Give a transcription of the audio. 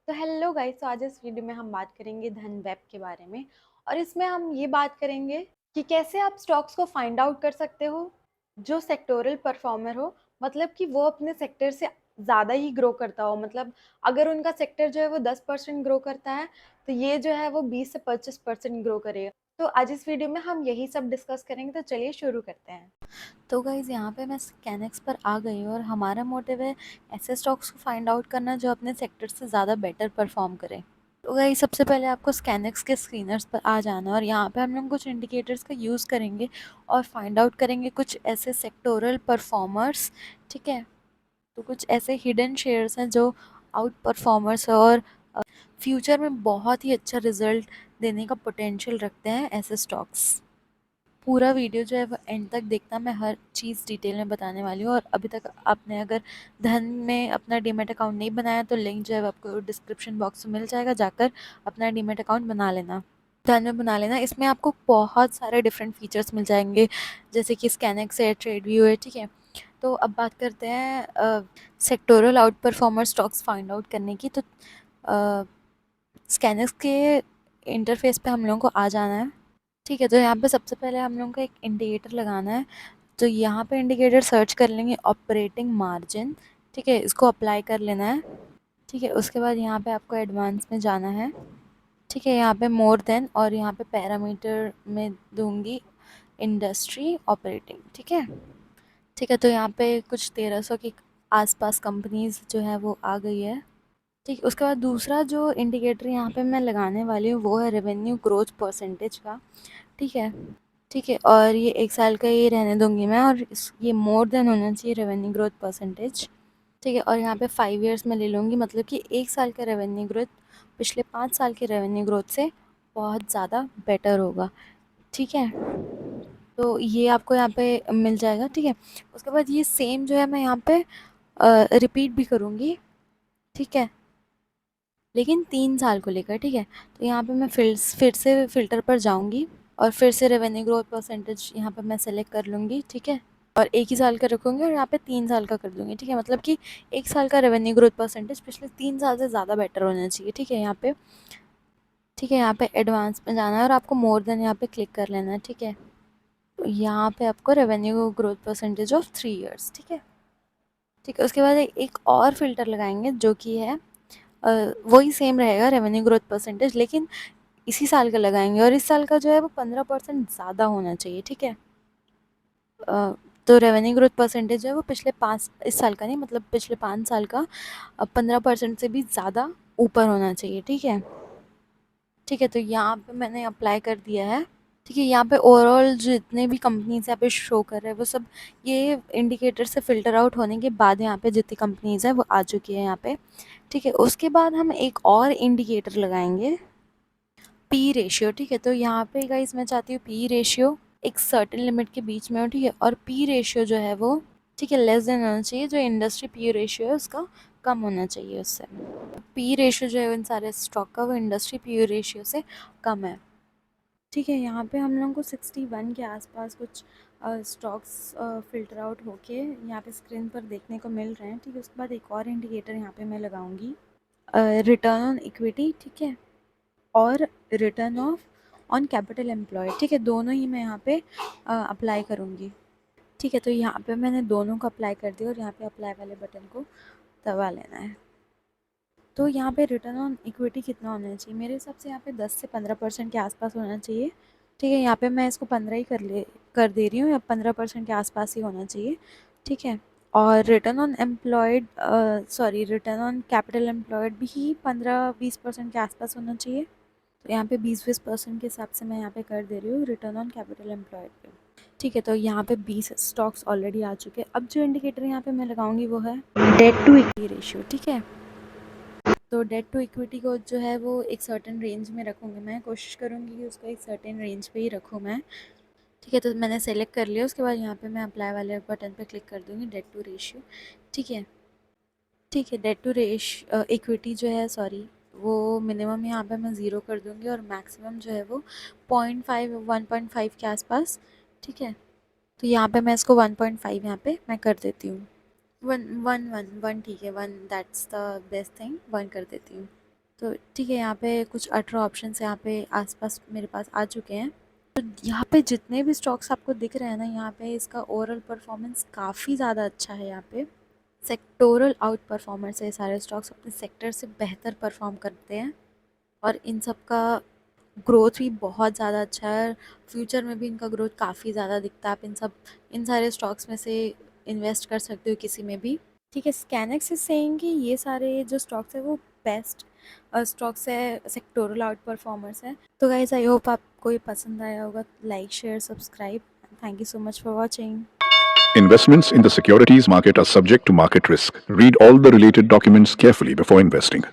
तो hello guys, तो आज इस वीडियो में हम बात करेंगे धन वेब के बारे में। और इसमें हम ये बात करेंगे कि कैसे आप स्टॉक्स को फाइंड आउट कर सकते हो जो सेक्टोरल परफॉर्मर हो, मतलब कि वो अपने सेक्टर से ज़्यादा ही ग्रो करता हो। मतलब अगर उनका सेक्टर जो है वो 10% ग्रो करता है, तो ये जो है वो 20 से 25% ग्रो करेगा। तो आज इस वीडियो में हम यही सब डिस्कस करेंगे, तो चलिए शुरू करते हैं। तो गाइज़ यहाँ पे मैं स्कैनेक्स पर आ गई हूँ और हमारा मोटिव है ऐसे स्टॉक्स को फाइंड आउट करना जो अपने सेक्टर से ज़्यादा बेटर परफॉर्म करें। तो गाइज़ सबसे पहले आपको स्कैनेक्स के स्क्रीनर्स पर आ जाना है और यहाँ पे हम लोग कुछ इंडिकेटर्स का यूज़ करेंगे और फाइंड आउट करेंगे कुछ ऐसे सेक्टोरल परफॉर्मर्स। ठीक है, तो कुछ ऐसे हिडन शेयर्स हैं जो आउट परफॉर्मर्स है और फ्यूचर में बहुत ही अच्छा रिजल्ट देने का पोटेंशियल रखते हैं ऐसे स्टॉक्स। पूरा वीडियो जो है वो एंड तक देखना, मैं हर चीज़ डिटेल में बताने वाली हूँ। और अभी तक आपने अगर धन में अपना डीमैट अकाउंट नहीं बनाया तो लिंक जो है वो आपको डिस्क्रिप्शन बॉक्स में मिल जाएगा, जाकर अपना डीमैट अकाउंट बना लेना, धन में बना लेना। इसमें आपको बहुत सारे डिफरेंट फीचर्स मिल जाएंगे जैसे कि स्कैनेक्स है, ट्रेड व्यू है। ठीक है, तो अब बात करते हैं sectoral out performer stocks find out करने की। तो स्कैनेक्स के इंटरफेस पे हम लोगों को आ जाना है। ठीक है, तो यहाँ पे सबसे पहले हम लोगों को एक इंडिकेटर लगाना है। तो यहाँ पे इंडिकेटर सर्च कर लेंगे ऑपरेटिंग मार्जिन। ठीक है, इसको अप्लाई कर लेना है। ठीक है, उसके बाद यहाँ पे आपको एडवांस में जाना है। ठीक है, यहाँ पे मोर देन और यहाँ पे पैरामीटर में दूंगी इंडस्ट्री ऑपरेटिंग। ठीक है, ठीक है, तो यहाँ पे कुछ 1300 के आसपास कंपनीज जो है वो आ गई है। ठीक, उसके बाद दूसरा जो इंडिकेटर यहाँ पे मैं लगाने वाली हूँ वो है रेवेन्यू ग्रोथ परसेंटेज का। ठीक है, ठीक है, और ये 1 साल का ही रहने दूंगी मैं और ये मोर देन होना चाहिए रेवेन्यू ग्रोथ परसेंटेज। ठीक है, और यहाँ पे 5 ईयर्स में ले लूँगी, मतलब कि 1 साल का रेवेन्यू ग्रोथ पिछले 5 साल के रेवेन्यू ग्रोथ से बहुत ज़्यादा बेटर होगा। ठीक है, तो ये आपको यहाँ पे मिल जाएगा। ठीक है, उसके बाद ये सेम जो है मैं यहाँ पे रिपीट भी करूँगी। ठीक है, लेकिन 3 साल को लेकर। ठीक है, तो यहाँ पे मैं फिर से फ़िल्टर पर जाऊँगी और फिर से रेवेन्यू ग्रोथ परसेंटेज यहाँ पे मैं सेलेक्ट कर लूँगी। ठीक है, और 1 ही साल का रखूँगी और यहाँ पे 3 साल का कर दूँगी। ठीक है, मतलब कि 1 साल का रेवेन्यू ग्रोथ परसेंटेज पिछले 3 साल से ज़्यादा बेटर होना चाहिए। ठीक है, यहाँ पे, ठीक है, यहाँ पे एडवांस में जाना है और आपको मोर देन यहाँ पे क्लिक कर लेना है। ठीक है, तो यहाँ पे आपको revenue growth percentage of 3 years. ठीक है, ठीक है, उसके बाद एक और फ़िल्टर लगाएंगे जो कि है वही सेम रहेगा रेवेन्यू ग्रोथ परसेंटेज, लेकिन इसी साल का लगाएंगे और इस साल का जो है वो 15% ज़्यादा होना चाहिए। ठीक है, तो रेवेन्यू ग्रोथ परसेंटेज जो है वो पिछले 5 इस साल का नहीं, मतलब पिछले 5 साल का 15% से भी ज़्यादा ऊपर होना चाहिए। ठीक है, ठीक है, तो यहाँ पे मैंने अप्लाई कर दिया है। ठीक है, यहाँ पे ओवरऑल जितने भी कंपनीज यहाँ पे शो कर रहे हैं वो सब ये इंडिकेटर से फ़िल्टर आउट होने के बाद यहाँ पे जितनी कंपनीज है वो आ चुकी है यहाँ पे। ठीक है, उसके बाद हम एक और इंडिकेटर लगाएंगे, पी रेशियो। ठीक है, तो यहाँ पे गाइस मैं चाहती हूँ पी रेशियो एक सर्टेन लिमिट के बीच में हो। ठीक है, और पी रेशियो जो है वो, ठीक है, लेस देन होना चाहिए। जो इंडस्ट्री पी रेशियो है उसका कम होना चाहिए उससे। पी रेशियो जो है इन सारे स्टॉक का वो इंडस्ट्री पी रेशियो से कम है। ठीक है, यहाँ पे हम लोगों को 61 के आसपास कुछ स्टॉक्स फ़िल्टर आउट होके यहाँ पे स्क्रीन पर देखने को मिल रहे हैं। ठीक है, उसके बाद एक और इंडिकेटर यहाँ पे मैं लगाऊंगी, रिटर्न ऑन इक्विटी। ठीक है, और return of on capital employed. ठीक है, दोनों ही मैं यहाँ पे अप्लाई करूँगी। ठीक है, तो यहाँ पे मैंने दोनों को अप्लाई कर दिया और यहाँ पे अप्लाई वाले बटन को दबा लेना है। तो यहाँ पे रिटर्न ऑन इक्विटी कितना होना चाहिए? मेरे हिसाब से यहाँ पे 10 से 15% के आसपास होना चाहिए। ठीक है, यहाँ पे मैं इसको 15 ही कर दे रही हूँ, या 15% के आसपास ही होना चाहिए। ठीक है, और return on employed sorry return on capital employed भी 15-20% के आसपास होना चाहिए। तो यहाँ पे 20-20% के हिसाब से मैं यहाँ पे कर दे रही हूँ रिटर्न ऑन कैपिटल एम्प्लॉयड पे। ठीक है, तो यहाँ पे 20 स्टॉक्स ऑलरेडी आ चुके हैं। अब जो इंडिकेटर यहाँ पे मैं लगाऊंगी वो है डेट टू इक्विटी रेशियो। ठीक है, तो डेट टू इक्विटी को जो है वो एक सर्टेन रेंज में रखूँगी, मैं कोशिश करूँगी कि उसको एक सर्टेन रेंज पे ही रखूँ मैं। ठीक है, तो मैंने सेलेक्ट कर लिया। उसके बाद यहाँ पे मैं अप्लाई वाले बटन पे क्लिक कर दूँगी, डेट टू रेशियो। ठीक है, ठीक है, डेट टू इक्विटी जो है, सॉरी, वो मिनिमम यहाँ पे मैं 0 कर दूँगी और मैक्सिमम जो है वो 1.5 के आसपास। ठीक है, तो यहाँ पे मैं इसको 1.5 यहाँ पे मैं कर देती हूँ। वन वन वन वन ठीक है, 1 दैट्स द बेस्ट थिंग, 1 कर देती हूँ। तो ठीक है, यहाँ पे कुछ 18 ऑप्शंस यहाँ पे आसपास मेरे पास आ चुके हैं। तो यहाँ पे जितने भी स्टॉक्स आपको दिख रहे हैं ना, यहाँ पे इसका ओवरऑल परफॉर्मेंस काफ़ी ज़्यादा अच्छा है। यहाँ पे सेक्टोरल आउट परफॉर्मर्स है, सारे स्टॉक्स अपने सेक्टर से बेहतर परफॉर्म करते हैं और इन सब का ग्रोथ भी बहुत ज़्यादा अच्छा है। फ्यूचर में भी इनका ग्रोथ काफ़ी ज़्यादा दिखता है। आप इन सारे स्टॉक्स में से इन्वेस्ट कर सकते हो किसी में भी। ठीक है, स्कैनेक्स इज सेइंग कि ये सारे जो स्टॉक्स है वो बेस्ट स्टॉक्स है, सेक्टोरल आउट परफॉर्मर्स है। तो गाइज आई होप आपको ये पसंद आया होगा। Like, share, subscribe. Thank you so much for watching. Investments in the securities market are subject to market risk. Read all the related documents carefully before investing.